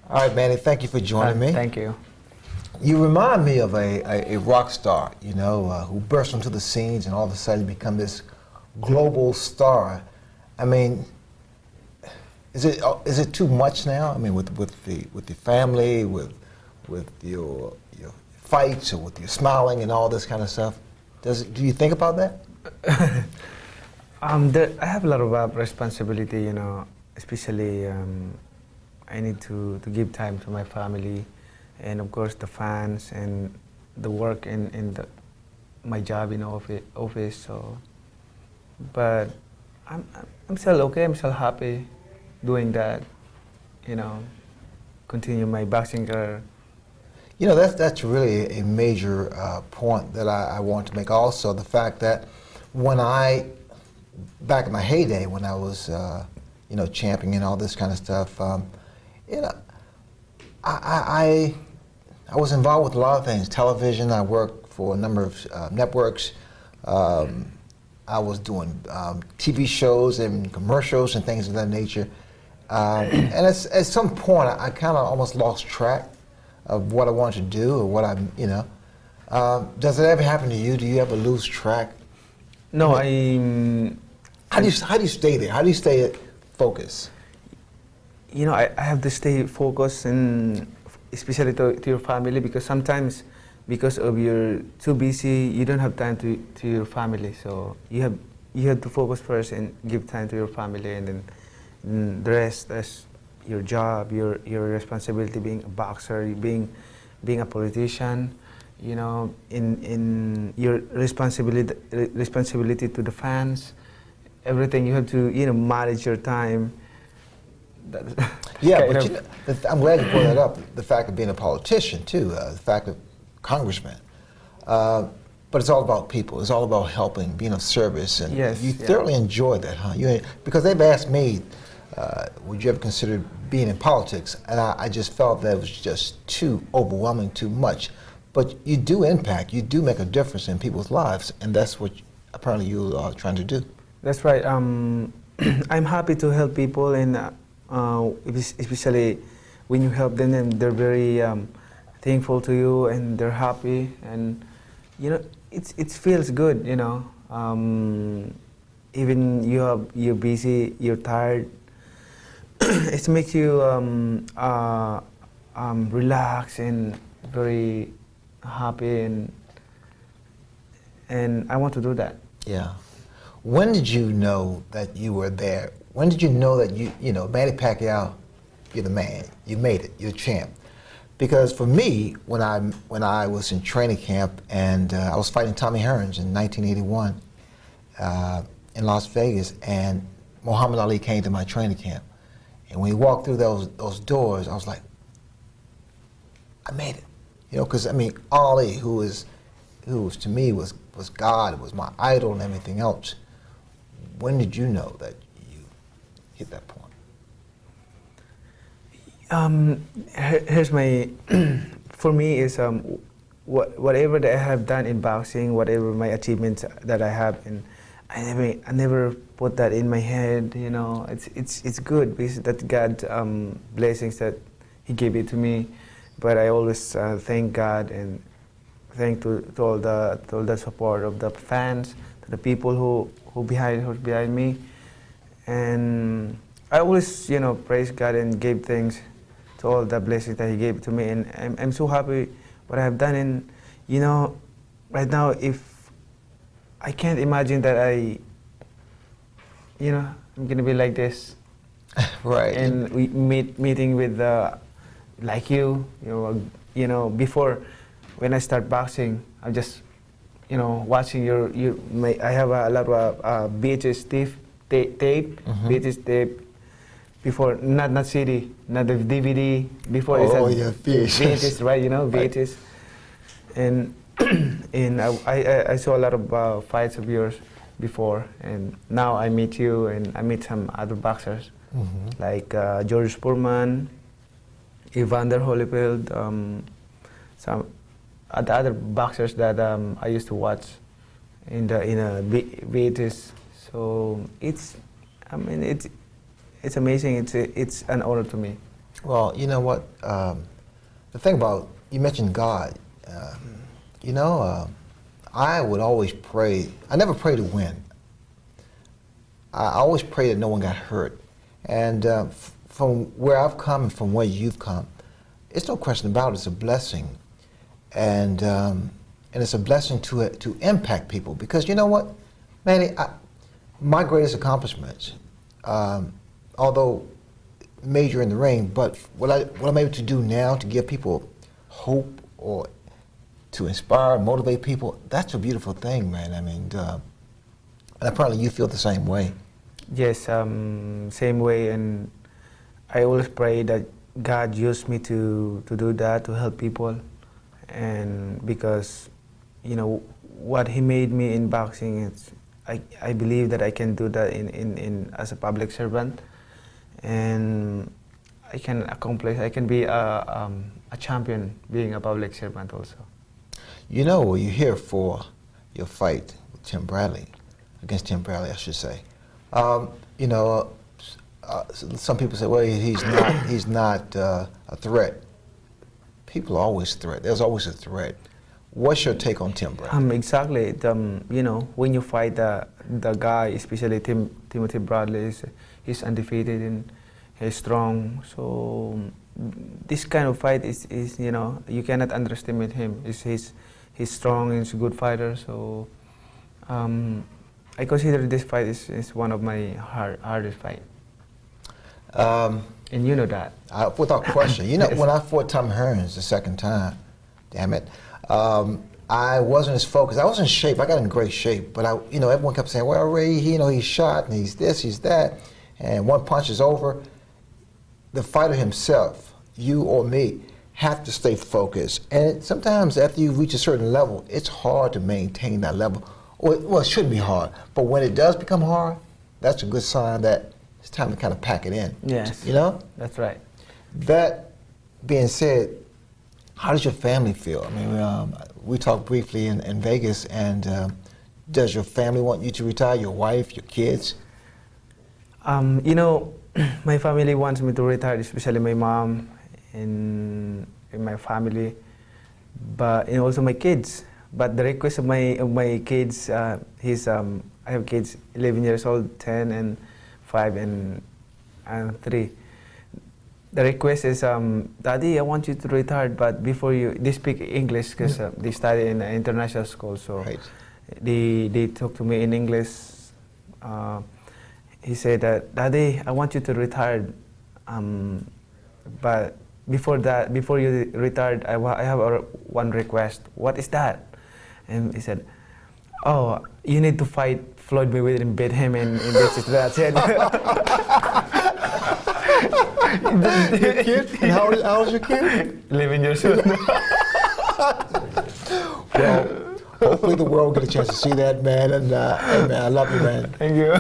All right, Manny, thank you for joining me. Thank you. You remind me of a rock star, who bursts onto the scenes and all of a sudden become this global star. I mean, is it too much now? I mean, with the family, with your fights, or with your smiling and all this kind of stuff. Do you think about that? I have a lot of responsibility, especially I need to give time to my family, and of course the fans and the work in my job in office. So, but I'm still okay. I'm still happy doing that. Continue my boxing career. That's really a major point that I want to make. Also, the fact that back in my heyday, when I was, championing and all this kind of stuff, I was involved with a lot of things. Television. I worked for a number of networks. I was doing TV shows and commercials and things of that nature. And at some point, I kind of almost lost track of what I wanted to do or what does it ever happen to you? Do you ever lose track? No, How do you stay there? How do you stay focused? I have to stay focused, and especially to your family, because sometimes, because of you're too busy, you don't have time to your family. So you have to focus first and give time to your family, and then the rest is your job, your responsibility, being a boxer, being a politician, in your responsibility to the fans, everything. You have to manage your time. Yeah, but I'm glad you brought that up. The fact of being a politician too, the fact of congressman. But it's all about people. It's all about helping, being of service, and yes, you thoroughly enjoy that, huh? Because they've asked me, would you ever consider being in politics? And I just felt that it was just too overwhelming, too much. But you do impact, you do make a difference in people's lives, and that's what apparently you are trying to do. That's right. I'm happy to help people, and especially when you help them, and they're very thankful to you, and they're happy, and it feels good. Even you're busy, you're tired. It makes you relax and very happy, and I want to do that. Yeah. When did you know that you were there? When did you know that Manny Pacquiao, you're the man, you made it, you're the champ? Because for me, when I was in training camp and I was fighting Tommy Hearns in 1981 in Las Vegas, and Muhammad Ali came to my training camp, and when he walked through those doors, I was like, I made it, because Ali, who to me was God, was my idol and everything else. When did you know that you hit that point? Here's my, for me is whatever that I have done in boxing, whatever my achievements that I have, and I never put that in my head. It's good because that God blessings that He gave it to me, but I always thank God and thank to all the support of the fans, to the people who's behind me, and I always praise God and give thanks to all the blessings that He gave to me, and I'm so happy what I have done. And right now, if I can't imagine that I'm gonna be like this, right? And we meeting with like you, before when I start boxing, I'm just watching I have a lot of VHS tape, VHS tape. Before, not CD, not the DVD. Before VHS, right? VHS. And and I saw a lot of fights of yours before, and now I meet you, and I meet some other boxers, like George Foreman, Evander Holyfield, some other boxers that I used to watch in a VHS. So it's amazing. It's an honor to me. Well, you know what? The thing about, you mentioned God. You know, I would always pray. I never pray to win. I always pray that no one got hurt. And from where I've come and from where you've come, it's no question about it. It's a blessing. And it's a blessing to impact people. Because you know what, Manny, my greatest accomplishments, although major in the ring, but what I'm able to do now to give people hope or to inspire, motivate people, that's a beautiful thing, man. I mean, and apparently you feel the same way. Yes, same way, and I always pray that God used me to do that, to help people, and because, you know, what He made me in boxing, I believe that I can do that in as a public servant, and I can accomplish, I can be a champion being a public servant also. You know, you're here for your fight with Tim Bradley, against Tim Bradley, I should say. You know, some people say, well, he's not a threat. People are always a threat. There's always a threat. What's your take on Tim Bradley? Exactly. You know, when you fight the guy, especially Timothy Bradley, he's undefeated and he's strong. So this kind of fight is you know, you cannot underestimate him. He's strong and he's a good fighter. So I consider this fight is one of my hardest fight. And you know that. Without question. You know, when I fought Tom Hearns the second time, damn it, I wasn't as focused. I was in shape. I got in great shape. But you know, everyone kept saying, well, Ray, you know, he's shot and he's this, he's that, and one punch is over. The fighter himself, you or me, have to stay focused. And sometimes after you reach a certain level, it's hard to maintain that level. Well, it shouldn't be hard. But when it does become hard, that's a good sign that it's time to kind of pack it in. Yes. You know? That's right. That being said, how does your family feel? I mean, we talked briefly in Vegas, and does your family want you to retire? Your wife, your kids? You know, my family wants me to retire, especially my mom and my family, but and also my kids. But the request of my kids, I have kids 11 years old, 10 and 5 and 3. The request is, Daddy, I want you to retire, but before they speak English because they study in an international school, so Right. they talk to me in English. He said that, Daddy, I want you to retire, but before you retired, I have one request. What is that? And he said, oh, you need to fight Floyd Mayweather and beat him, and that's it. Your kid? And how old is your kid? 11 years old. Well, hopefully the world will get a chance to see that, man. And hey, man, I love you, man. Thank you.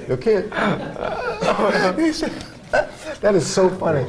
Your kid. That is so funny.